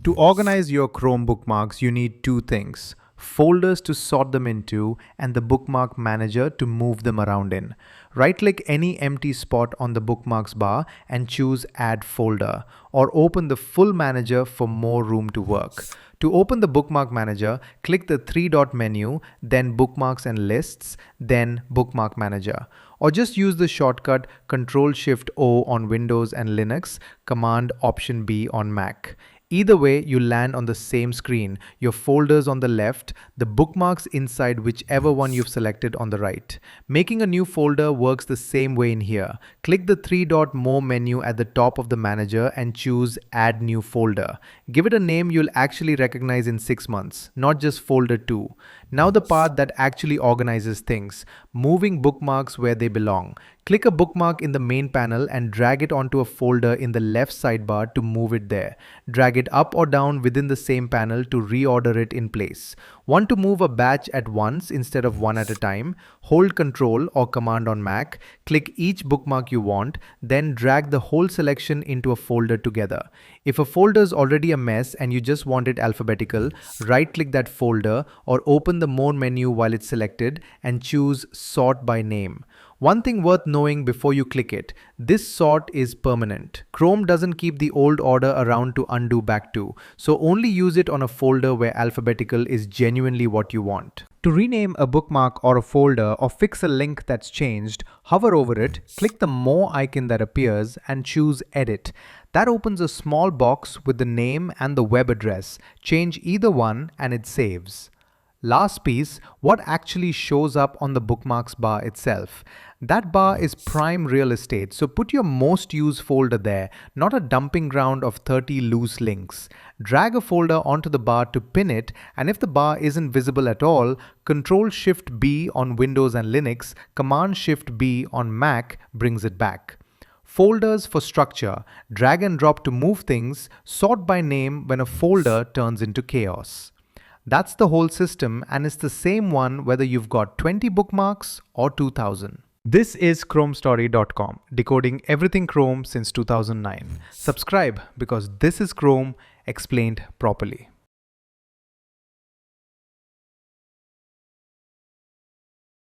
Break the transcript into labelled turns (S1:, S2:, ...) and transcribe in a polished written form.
S1: To organize your Chrome bookmarks, you need two things: folders to sort them into and the bookmark manager to move them around in. Right-click any empty spot on the bookmarks bar and choose Add Folder, or open the full manager for more room to work. To open the bookmark manager, click the three-dot menu, then Bookmarks and Lists, then Bookmark Manager. Or just use the shortcut Ctrl-Shift-O on Windows and Linux, Command-Option-B on Mac. Either way, you land on the same screen, your folders on the left, the bookmarks inside whichever one you've selected on the right. Making a new folder works the same way in here. Click the three-dot More menu at the top of the manager and choose Add New Folder. Give it a name you'll actually recognize in 6 months, not just Folder 2. Now the part that actually organizes things: moving bookmarks where they belong. Click a bookmark in the main panel and drag it onto a folder in the left sidebar to move it there. Drag it up or down within the same panel to reorder it in place. Want to move a batch at once instead of one at a time? Hold Ctrl or Command on Mac, click each bookmark you want, then drag the whole selection into a folder together. If a folder is already a mess and you just want it alphabetical, right-click that folder or open the More menu while it's selected and choose Sort by Name. One thing worth knowing before you click it: this sort is permanent. Chrome doesn't keep the old order around to undo back to, so only use it on a folder where alphabetical is genuinely what you want. To rename a bookmark or a folder or fix a link that's changed, hover over it, click the More icon that appears and choose Edit. That opens a small box with the name and the web address. Change either one and it saves. Last piece: what actually shows up on the bookmarks bar itself. That bar is prime real estate, so put your most used folder there, not a dumping ground of 30 loose links. Drag a folder onto the bar to pin it, and if the bar isn't visible at all, Ctrl-Shift-B on Windows and Linux, Command-Shift-B on Mac brings it back. Folders for structure: drag and drop to move things, sort by name when a folder turns into chaos. That's the whole system, and it's the same one whether you've got 20 bookmarks or 2000. This is chromestory.com, decoding everything Chrome since 2009. Subscribe, because this is Chrome explained properly.